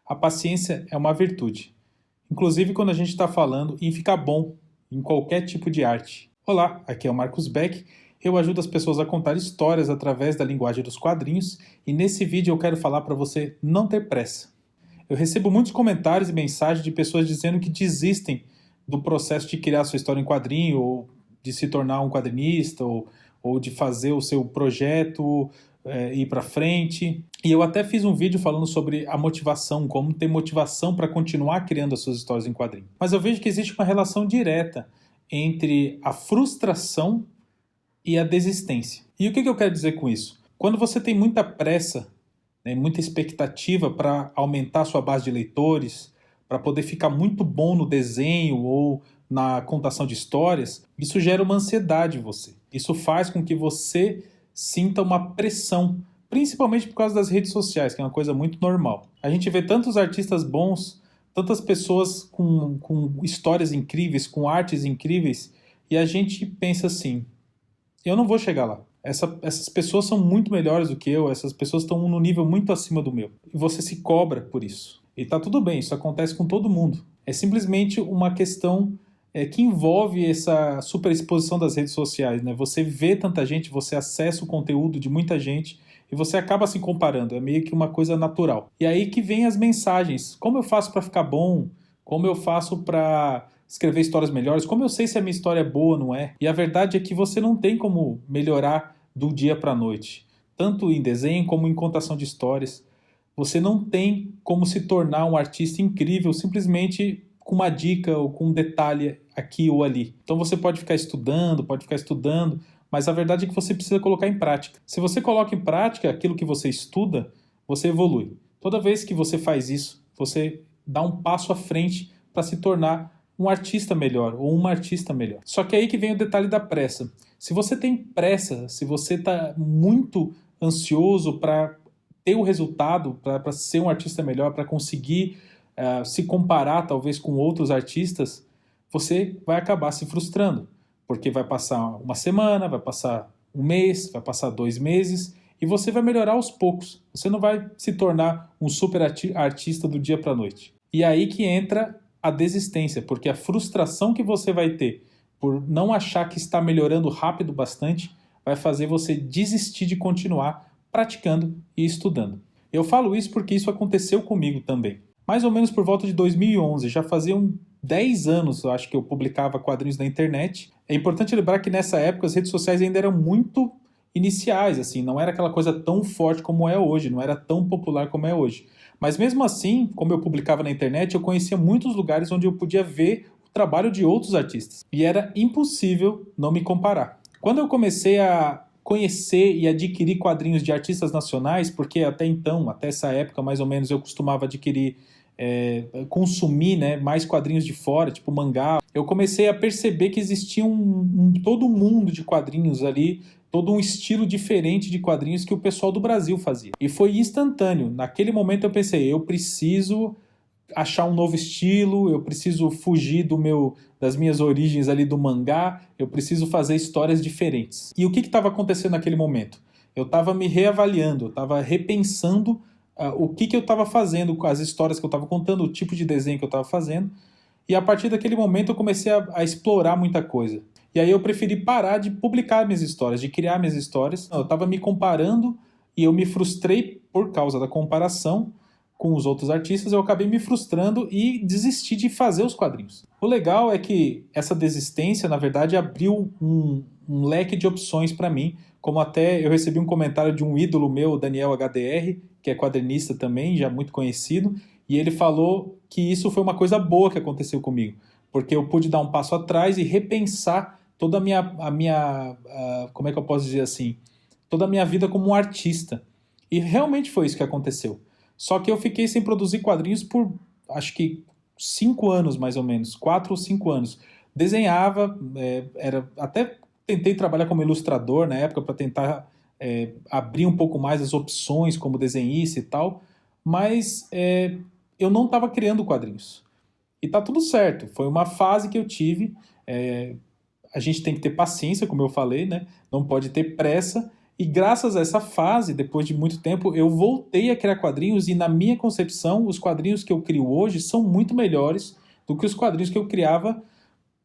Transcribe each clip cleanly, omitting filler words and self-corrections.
A paciência é uma virtude, inclusive quando a gente está falando em ficar bom em qualquer tipo de arte. Olá, aqui é o Marcos Beck. Eu ajudo as pessoas a contar histórias através da linguagem dos quadrinhos e nesse vídeo eu quero falar para você não ter pressa. Eu recebo muitos comentários e mensagens de pessoas dizendo que desistem do processo de criar sua história em quadrinho, ou de se tornar um quadrinista, ou de fazer o seu projeto ir para frente. E eu até fiz um vídeo falando sobre a motivação, como ter motivação para continuar criando as suas histórias em quadrinho. Mas eu vejo que existe uma relação direta entre a frustração e a desistência. E o que eu quero dizer com isso? Quando você tem muita pressa, muita expectativa para aumentar a sua base de leitores, para poder ficar muito bom no desenho ou na contação de histórias, isso gera uma ansiedade em você. Isso faz com que você sinta uma pressão, principalmente por causa das redes sociais, que é uma coisa muito normal. A gente vê tantos artistas bons, tantas pessoas com histórias incríveis, com artes incríveis, e a gente pensa assim, eu não vou chegar lá. Essas pessoas são muito melhores do que eu, essas pessoas estão num nível muito acima do meu. E você se cobra por isso. E tá tudo bem, isso acontece com todo mundo. É simplesmente uma questão que envolve essa superexposição das redes sociais, né? Você vê tanta gente, você acessa o conteúdo de muita gente e você acaba se comparando, é meio que uma coisa natural. E aí que vem as mensagens. Como eu faço para ficar bom? Como eu faço para escrever histórias melhores? Como eu sei se a minha história é boa ou não é? E a verdade é que você não tem como melhorar do dia para a noite. Tanto em desenho como em contação de histórias. Você não tem como se tornar um artista incrível simplesmente com uma dica ou com um detalhe aqui ou ali. Então você pode ficar estudando, mas a verdade é que você precisa colocar em prática. Se você coloca em prática aquilo que você estuda, você evolui. Toda vez que você faz isso, você dá um passo à frente para se tornar um artista melhor ou uma artista melhor. Só que aí que vem o detalhe da pressa. Se você tem pressa, se você está muito ansioso para ter o resultado, para ser um artista melhor, para conseguir se comparar talvez com outros artistas, você vai acabar se frustrando, porque vai passar uma semana, vai passar um mês, vai passar 2 meses, e você vai melhorar aos poucos. Você não vai se tornar um super artista do dia para a noite. E aí que entra a desistência, porque a frustração que você vai ter por não achar que está melhorando rápido bastante vai fazer você desistir de continuar praticando e estudando. Eu falo isso porque isso aconteceu comigo também. Mais ou menos por volta de 2011, já faziam 10 anos, eu acho que eu publicava quadrinhos na internet. É importante lembrar que nessa época as redes sociais ainda eram muito iniciais, assim, não era aquela coisa tão forte como é hoje, não era tão popular como é hoje. Mas mesmo assim, como eu publicava na internet, eu conhecia muitos lugares onde eu podia ver o trabalho de outros artistas. E era impossível não me comparar. Quando eu comecei a conhecer e adquirir quadrinhos de artistas nacionais, porque até então, até essa época mais ou menos, eu costumava adquirir, consumir, né, mais quadrinhos de fora, tipo mangá, eu comecei a perceber que existia todo um mundo de quadrinhos ali, todo um estilo diferente de quadrinhos que o pessoal do Brasil fazia. E foi instantâneo. Naquele momento eu pensei, eu preciso achar um novo estilo, eu preciso fugir das minhas origens ali do mangá, eu preciso fazer histórias diferentes. E o que estava acontecendo naquele momento? Eu estava me reavaliando, eu estava repensando o que eu estava fazendo com as histórias que eu estava contando, o tipo de desenho que eu estava fazendo, e a partir daquele momento eu comecei a explorar muita coisa. E aí eu preferi parar de publicar minhas histórias, de criar minhas histórias. Eu estava me comparando e eu me frustrei por causa da comparação com os outros artistas, eu acabei me frustrando e desisti de fazer os quadrinhos. O legal é que essa desistência, na verdade, abriu um leque de opções para mim, como até eu recebi um comentário de um ídolo meu, o Daniel HDR, que é quadrinista também, já muito conhecido, e ele falou que isso foi uma coisa boa que aconteceu comigo, porque eu pude dar um passo atrás e repensar toda como é que eu posso dizer assim, toda a minha vida como um artista. E realmente foi isso que aconteceu. Só que eu fiquei sem produzir quadrinhos por, acho que 5 anos mais ou menos, 4 ou 5 anos. Desenhava, até tentei trabalhar como ilustrador na época para tentar abrir um pouco mais as opções como desenhista e tal, mas eu não estava criando quadrinhos. E tá tudo certo, foi uma fase que eu tive, a gente tem que ter paciência, como eu falei, né? Não pode ter pressa, E graças a essa fase, depois de muito tempo, eu voltei a criar quadrinhos e na minha concepção, os quadrinhos que eu crio hoje são muito melhores do que os quadrinhos que eu criava,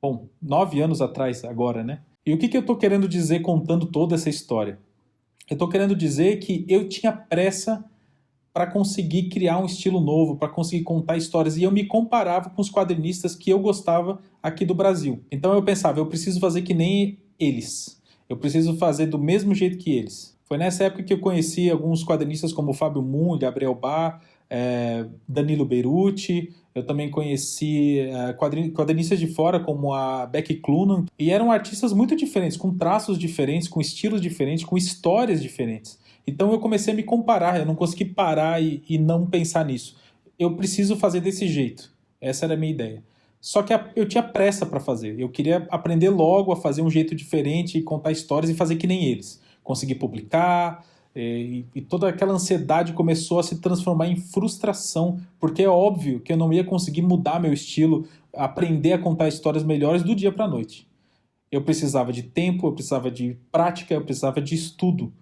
bom, 9 anos atrás agora, né? E o que eu estou querendo dizer contando toda essa história? Eu estou querendo dizer que eu tinha pressa para conseguir criar um estilo novo, para conseguir contar histórias, e eu me comparava com os quadrinistas que eu gostava aqui do Brasil. Então eu pensava, eu preciso fazer que nem eles. Eu preciso fazer do mesmo jeito que eles. Foi nessa época que eu conheci alguns quadrinistas como Fábio Moon, Gabriel Bá, Danilo Beruti. Eu também conheci quadrinistas de fora como a Becky Cloonan. E eram artistas muito diferentes, com traços diferentes, com estilos diferentes, com histórias diferentes. Então eu comecei a me comparar, eu não consegui parar e não pensar nisso. Eu preciso fazer desse jeito. Essa era a minha ideia. Só que eu tinha pressa para fazer. Eu queria aprender logo a fazer um jeito diferente, contar histórias e fazer que nem eles. Conseguir publicar, e toda aquela ansiedade começou a se transformar em frustração, porque é óbvio que eu não ia conseguir mudar meu estilo, aprender a contar histórias melhores do dia para a noite. Eu precisava de tempo, eu precisava de prática, eu precisava de estudo.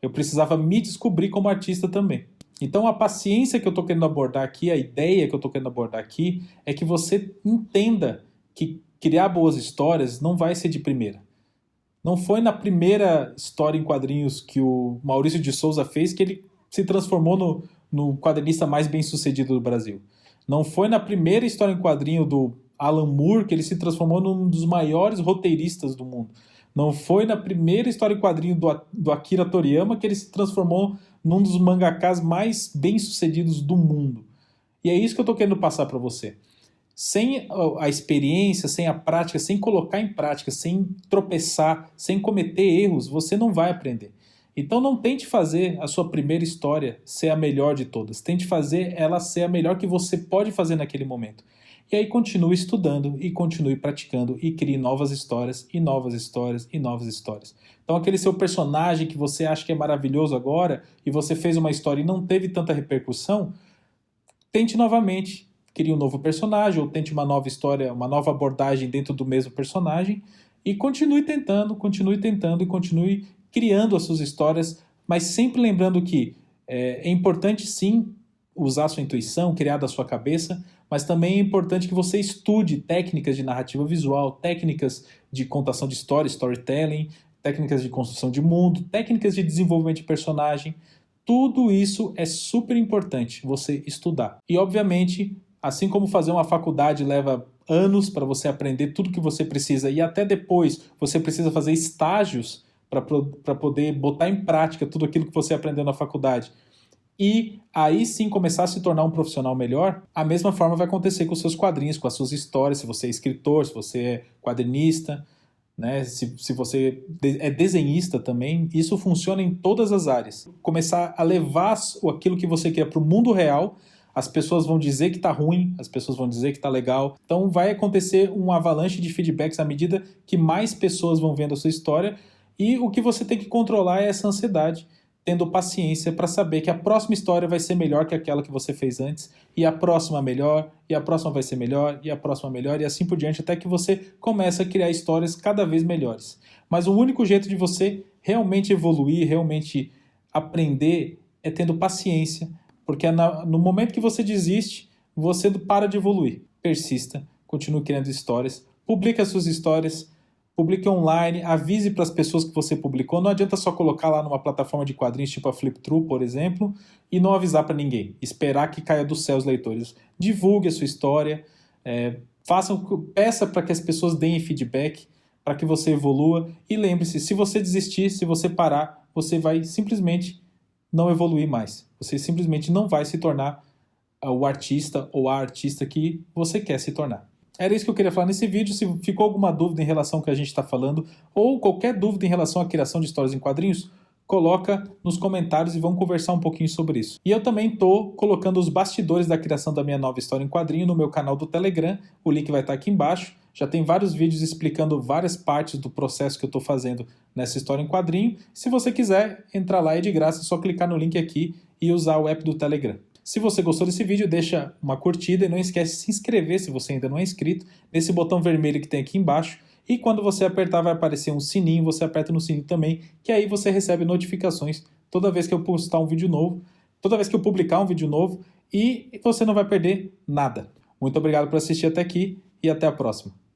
Eu precisava me descobrir como artista também. Então a paciência que eu estou querendo abordar aqui, a ideia que eu estou querendo abordar aqui, é que você entenda que criar boas histórias não vai ser de primeira. Não foi na primeira história em quadrinhos que o Maurício de Souza fez que ele se transformou no quadrinista mais bem sucedido do Brasil. Não foi na primeira história em quadrinho do Alan Moore que ele se transformou num dos maiores roteiristas do mundo. Não foi na primeira história em quadrinho do Akira Toriyama que ele se transformou num dos mangakás mais bem-sucedidos do mundo. E é isso que eu estou querendo passar para você. Sem a experiência, sem a prática, sem colocar em prática, sem tropeçar, sem cometer erros, você não vai aprender. Então não tente fazer a sua primeira história ser a melhor de todas. Tente fazer ela ser a melhor que você pode fazer naquele momento. E aí continue estudando e continue praticando e crie novas histórias e novas histórias e novas histórias. Então aquele seu personagem que você acha que é maravilhoso agora e você fez uma história e não teve tanta repercussão, tente novamente, crie um novo personagem ou tente uma nova história, uma nova abordagem dentro do mesmo personagem e continue tentando e continue criando as suas histórias, mas sempre lembrando que é importante sim usar a sua intuição, criar da sua cabeça, mas também é importante que você estude técnicas de narrativa visual, técnicas de contação de história, storytelling, técnicas de construção de mundo, técnicas de desenvolvimento de personagem. Tudo isso é super importante você estudar. E, obviamente, assim como fazer uma faculdade leva anos para você aprender tudo que você precisa e até depois você precisa fazer estágios para poder botar em prática tudo aquilo que você aprendeu na faculdade, e aí sim começar a se tornar um profissional melhor, a mesma forma vai acontecer com os seus quadrinhos, com as suas histórias, se você é escritor, se você é quadrinista, né? Se você é desenhista também, isso funciona em todas as áreas. Começar a levar aquilo que você quer para o mundo real, as pessoas vão dizer que está ruim, as pessoas vão dizer que está legal, então vai acontecer um avalanche de feedbacks à medida que mais pessoas vão vendo a sua história, e o que você tem que controlar é essa ansiedade, tendo paciência para saber que a próxima história vai ser melhor que aquela que você fez antes, e a próxima melhor, e a próxima vai ser melhor, e a próxima melhor, e assim por diante, até que você comece a criar histórias cada vez melhores. Mas o único jeito de você realmente evoluir, realmente aprender, é tendo paciência, porque no momento que você desiste, você para de evoluir. Persista, continue criando histórias, publique as suas histórias, publique online, avise para as pessoas que você publicou. Não adianta só colocar lá numa plataforma de quadrinhos tipo a Flipthrough, por exemplo, e não avisar para ninguém. Esperar que caia do céu os leitores. Divulgue a sua história, peça para que as pessoas deem feedback, para que você evolua. E lembre-se, se você desistir, se você parar, você vai simplesmente não evoluir mais. Você simplesmente não vai se tornar o artista ou a artista que você quer se tornar. Era isso que eu queria falar nesse vídeo. Se ficou alguma dúvida em relação ao que a gente está falando, ou qualquer dúvida em relação à criação de histórias em quadrinhos, coloca nos comentários e vamos conversar um pouquinho sobre isso. E eu também estou colocando os bastidores da criação da minha nova história em quadrinho no meu canal do Telegram, o link vai estar aqui embaixo. Já tem vários vídeos explicando várias partes do processo que eu estou fazendo nessa história em quadrinho. Se você quiser entrar lá, é de graça, é só clicar no link aqui e usar o app do Telegram. Se você gostou desse vídeo, deixa uma curtida e não esquece de se inscrever se você ainda não é inscrito, nesse botão vermelho que tem aqui embaixo, E quando você apertar, vai aparecer um sininho, você aperta no sininho também, que aí você recebe notificações toda vez que eu postar um vídeo novo, toda vez que eu publicar um vídeo novo, e você não vai perder nada. Muito obrigado por assistir até aqui e até a próxima.